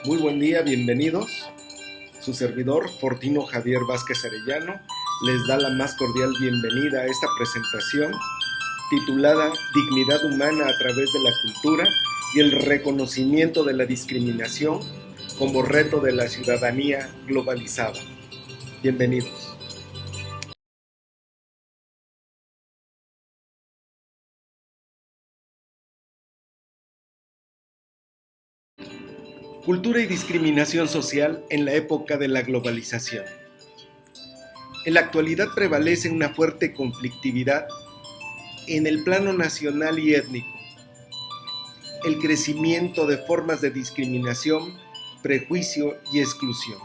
Muy buen día, bienvenidos. Su servidor, Fortino Javier Vázquez Arellano, les da la más cordial bienvenida a esta presentación titulada Dignidad humana a través de la cultura y el reconocimiento de la discriminación como reto de la ciudadanía globalizada. Bienvenidos. Cultura y discriminación social en la época de la globalización. En la actualidad prevalece una fuerte conflictividad en el plano nacional y étnico. El crecimiento de formas de discriminación, prejuicio y exclusión.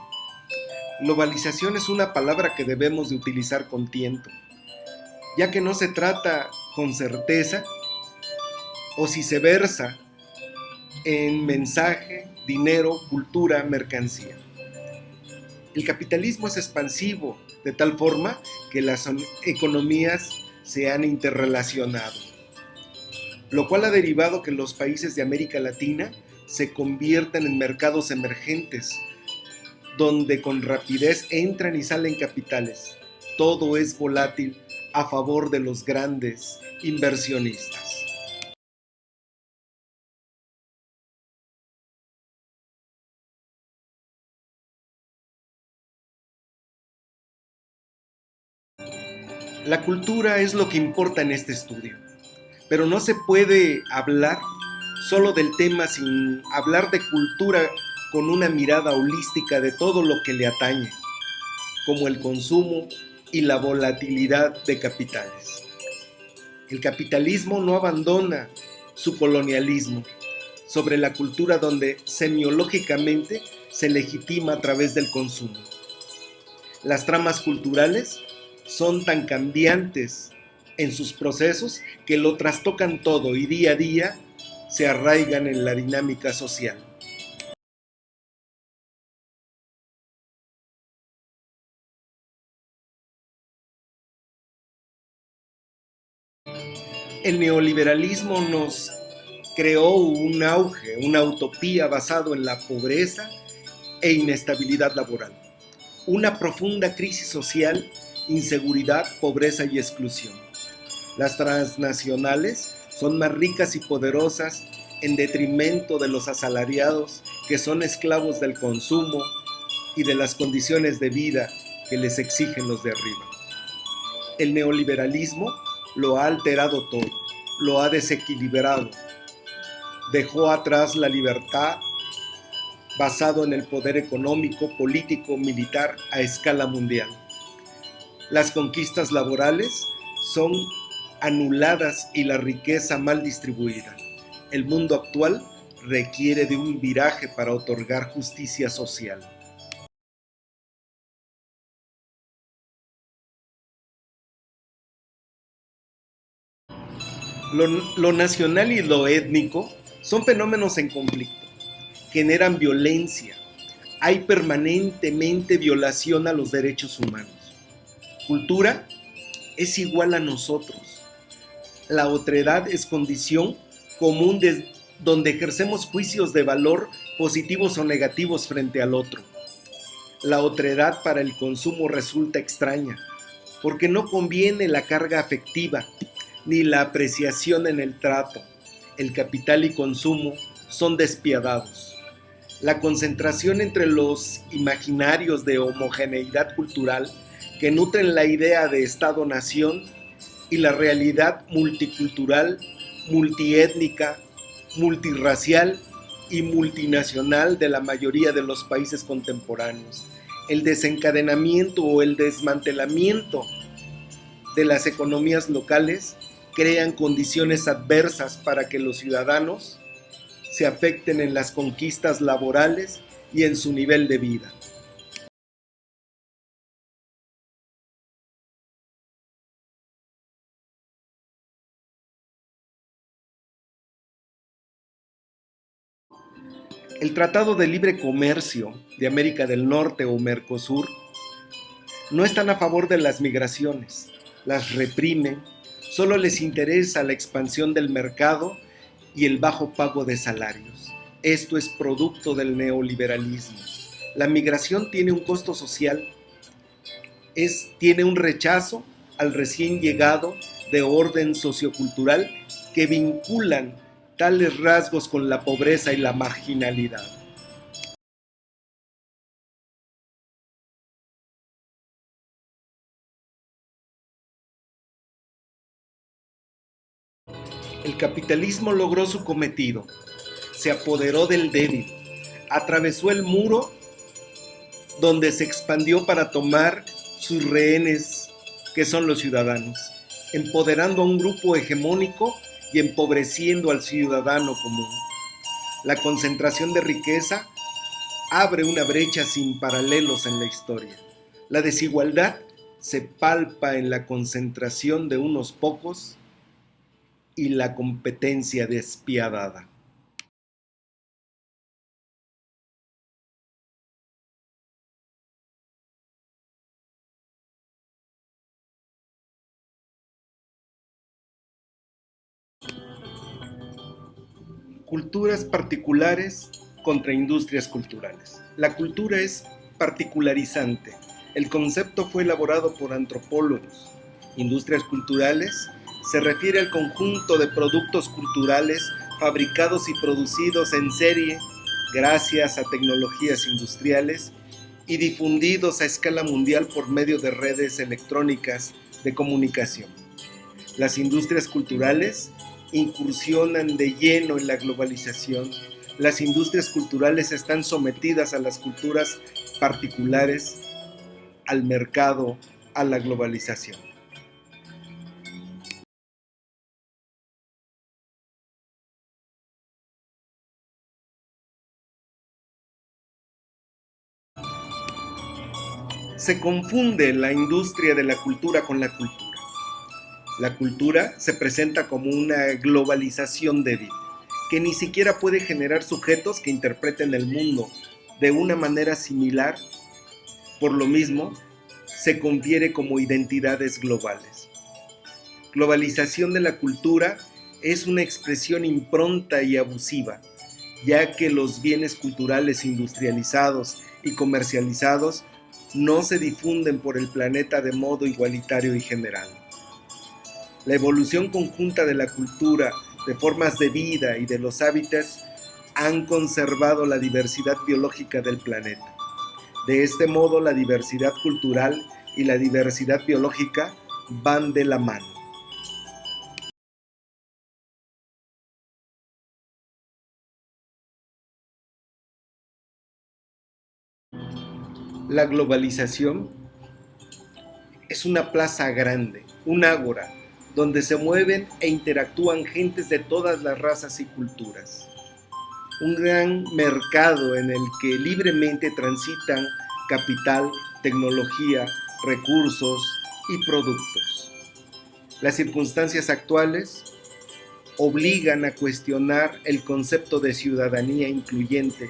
Globalización es una palabra que debemos de utilizar con tiento, ya que no se trata con certeza o si se versa en mensaje, dinero, cultura, mercancía. El capitalismo es expansivo de tal forma que las economías se han interrelacionado, lo cual ha derivado que los países de América Latina se conviertan en mercados emergentes, donde con rapidez entran y salen capitales. Todo es volátil a favor de los grandes inversionistas. La cultura es lo que importa en este estudio, pero no se puede hablar solo del tema sin hablar de cultura con una mirada holística de todo lo que le atañe, como el consumo y la volatilidad de capitales. El capitalismo no abandona su colonialismo sobre la cultura donde semiológicamente se legitima a través del consumo. Las tramas culturales son tan cambiantes en sus procesos que lo trastocan todo y día a día se arraigan en la dinámica social. El neoliberalismo nos creó un auge, una utopía basado en la pobreza e inestabilidad laboral, una profunda crisis social, inseguridad, pobreza y exclusión. Las transnacionales son más ricas y poderosas en detrimento de los asalariados que son esclavos del consumo y de las condiciones de vida que les exigen los de arriba. El neoliberalismo lo ha alterado todo, lo ha desequilibrado, dejó atrás la libertad basado en el poder económico, político, militar a escala mundial. Las conquistas laborales son anuladas y la riqueza mal distribuida. El mundo actual requiere de un viraje para otorgar justicia social. Lo nacional y lo étnico son fenómenos en conflicto, generan violencia, hay permanentemente violación a los derechos humanos. Cultura es igual a nosotros. La otredad es condición común donde ejercemos juicios de valor positivos o negativos frente al otro. La otredad para el consumo resulta extraña, porque no conviene la carga afectiva ni la apreciación en el trato. El capital y consumo son despiadados. La concentración entre los imaginarios de homogeneidad cultural que nutren la idea de Estado-nación y la realidad multicultural, multiétnica, multirracial y multinacional de la mayoría de los países contemporáneos. El desencadenamiento o el desmantelamiento de las economías locales crean condiciones adversas para que los ciudadanos se afecten en las conquistas laborales y en su nivel de vida. El Tratado de Libre Comercio de América del Norte o Mercosur no están a favor de las migraciones, las reprimen, solo les interesa la expansión del mercado y el bajo pago de salarios. Esto es producto del neoliberalismo. La migración tiene un costo social, tiene un rechazo al recién llegado de orden sociocultural que vinculan tales rasgos con la pobreza y la marginalidad. El capitalismo logró su cometido, se apoderó del débil, atravesó el muro donde se expandió para tomar sus rehenes, que son los ciudadanos, empoderando a un grupo hegemónico y empobreciendo al ciudadano común. La concentración de riqueza abre una brecha sin paralelos en la historia. La desigualdad se palpa en la concentración de unos pocos y la competencia despiadada. Culturas particulares contra industrias culturales. La cultura es particularizante. El concepto fue elaborado por antropólogos. Industrias culturales se refiere al conjunto de productos culturales fabricados y producidos en serie gracias a tecnologías industriales y difundidos a escala mundial por medio de redes electrónicas de comunicación. Las industrias culturales incursionan de lleno en la globalización. Las industrias culturales están sometidas a las culturas particulares, al mercado, a la globalización. Se confunde la industria de la cultura con la cultura. La cultura se presenta como una globalización débil, que ni siquiera puede generar sujetos que interpreten el mundo de una manera similar. Por lo mismo, se confiere como identidades globales. Globalización de la cultura es una expresión impronta y abusiva, ya que los bienes culturales industrializados y comercializados no se difunden por el planeta de modo igualitario y general. La evolución conjunta de la cultura, de formas de vida y de los hábitos han conservado la diversidad biológica del planeta. De este modo, la diversidad cultural y la diversidad biológica van de la mano. La globalización es una plaza grande, un ágora, donde se mueven e interactúan gentes de todas las razas y culturas. Un gran mercado en el que libremente transitan capital, tecnología, recursos y productos. Las circunstancias actuales obligan a cuestionar el concepto de ciudadanía incluyente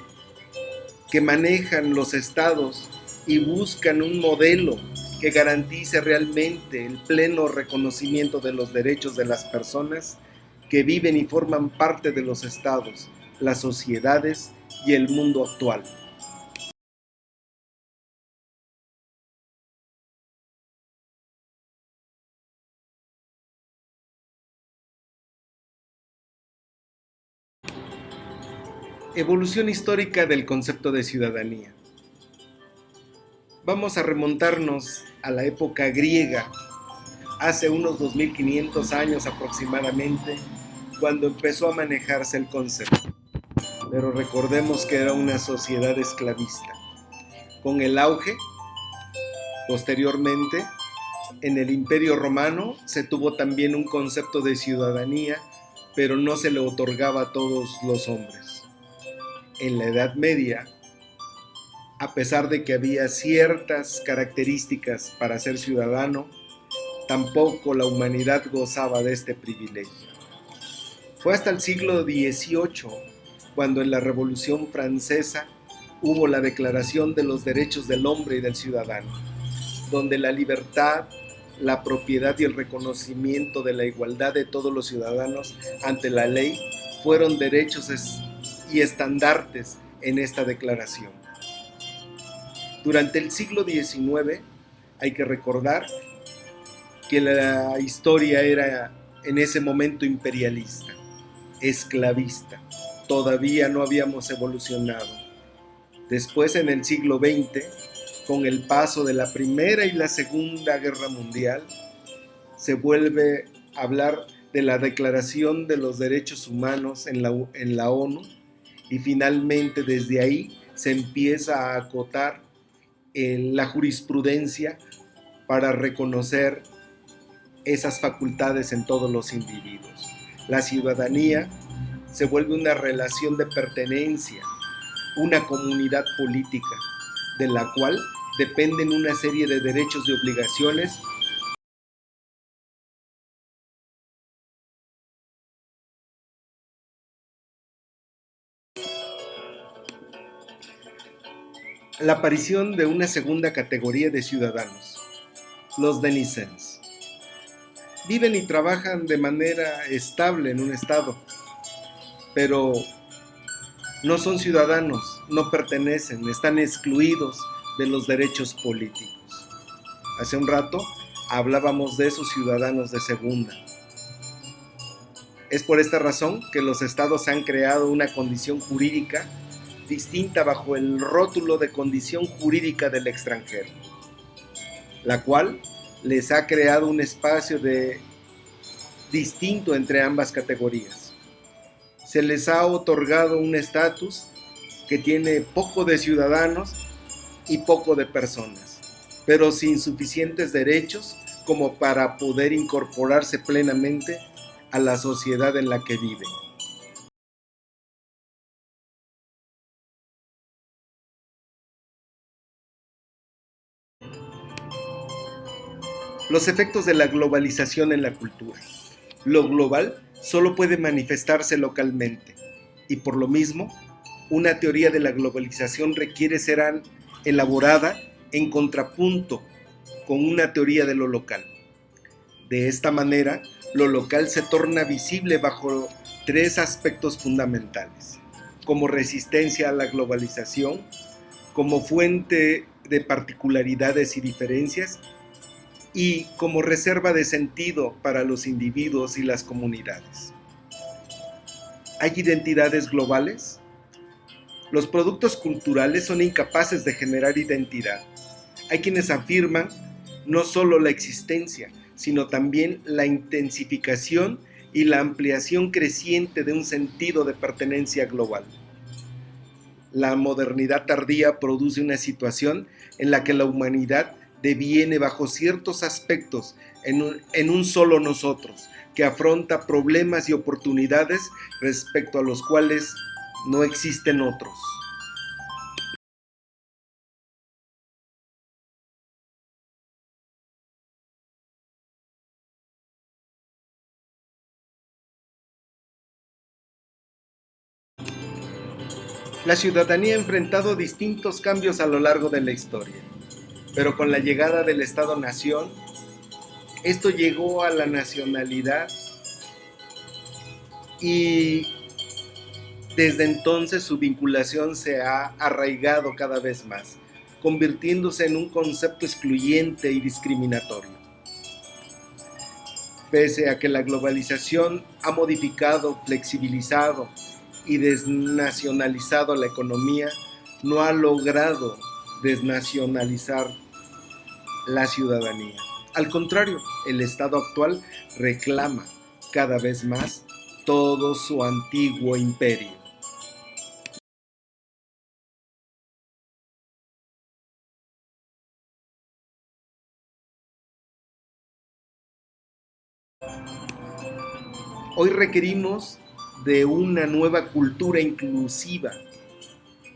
que manejan los estados y buscan un modelo que garantice realmente el pleno reconocimiento de los derechos de las personas que viven y forman parte de los estados, las sociedades y el mundo actual. Evolución histórica del concepto de ciudadanía. Vamos a remontarnos a la época griega, hace unos 2500 años aproximadamente, cuando empezó a manejarse el concepto. Pero recordemos que era una sociedad esclavista. Con el auge, posteriormente, en el Imperio Romano se tuvo también un concepto de ciudadanía, pero no se le otorgaba a todos los hombres. En la Edad Media, a pesar de que había ciertas características para ser ciudadano, tampoco la humanidad gozaba de este privilegio. Fue hasta el siglo XVIII cuando en la Revolución Francesa hubo la Declaración de los Derechos del Hombre y del Ciudadano, donde la libertad, la propiedad y el reconocimiento de la igualdad de todos los ciudadanos ante la ley fueron derechos y estandartes en esta declaración. Durante el siglo XIX hay que recordar que la historia era en ese momento imperialista, esclavista. Todavía no habíamos evolucionado. Después, en el siglo XX, con el paso de la Primera y la Segunda Guerra Mundial, se vuelve a hablar de la Declaración de los Derechos Humanos en la ONU, y finalmente desde ahí se empieza a acotar la jurisprudencia para reconocer esas facultades en todos los individuos. La ciudadanía se vuelve una relación de pertenencia, una comunidad política, de la cual dependen una serie de derechos y obligaciones. La aparición de una segunda categoría de ciudadanos, los denizens. Viven y trabajan de manera estable en un estado, pero no son ciudadanos, no pertenecen, están excluidos de los derechos políticos. Hace un rato hablábamos de esos ciudadanos de segunda. Es por esta razón que los estados han creado una condición jurídica distinta bajo el rótulo de condición jurídica del extranjero, la cual les ha creado un espacio distinto entre ambas categorías. Se les ha otorgado un estatus que tiene poco de ciudadanos y poco de personas, pero sin suficientes derechos como para poder incorporarse plenamente a la sociedad en la que viven. Los efectos de la globalización en la cultura. Lo global solo puede manifestarse localmente, y por lo mismo, una teoría de la globalización requiere ser elaborada en contrapunto con una teoría de lo local. De esta manera, lo local se torna visible bajo tres aspectos fundamentales: como resistencia a la globalización, como fuente de particularidades y diferencias, y como reserva de sentido para los individuos y las comunidades. ¿Hay identidades globales? Los productos culturales son incapaces de generar identidad. Hay quienes afirman no solo la existencia, sino también la intensificación y la ampliación creciente de un sentido de pertenencia global. La modernidad tardía produce una situación en la que la humanidad deviene bajo ciertos aspectos en un solo nosotros, que afronta problemas y oportunidades respecto a los cuales no existen otros. La ciudadanía ha enfrentado distintos cambios a lo largo de la historia, pero con la llegada del Estado-Nación, esto llegó a la nacionalidad y desde entonces su vinculación se ha arraigado cada vez más, convirtiéndose en un concepto excluyente y discriminatorio. Pese a que la globalización ha modificado, flexibilizado y desnacionalizado la economía, no ha logrado desnacionalizar la ciudadanía. Al contrario, el Estado actual reclama cada vez más todo su antiguo imperio. Hoy requerimos de una nueva cultura inclusiva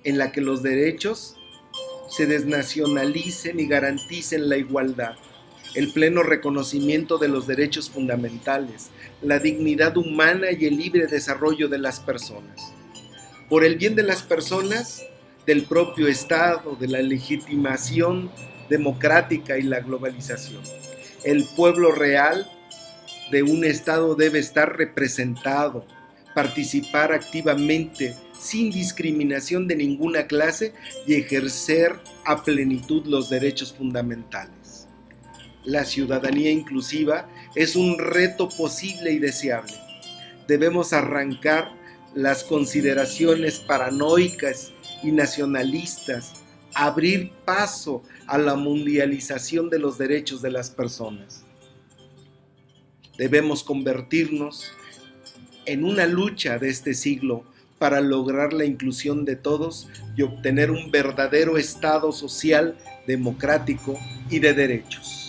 en la que los derechos se desnacionalicen y garanticen la igualdad, el pleno reconocimiento de los derechos fundamentales, la dignidad humana y el libre desarrollo de las personas. Por el bien de las personas, del propio Estado, de la legitimación democrática y la globalización. El pueblo real de un Estado debe estar representado, participar activamente sin discriminación de ninguna clase y ejercer a plenitud los derechos fundamentales. La ciudadanía inclusiva es un reto posible y deseable. Debemos arrancar las consideraciones paranoicas y nacionalistas, abrir paso a la mundialización de los derechos de las personas. Debemos convertirnos en una lucha de este siglo para lograr la inclusión de todos y obtener un verdadero Estado social, democrático y de derechos.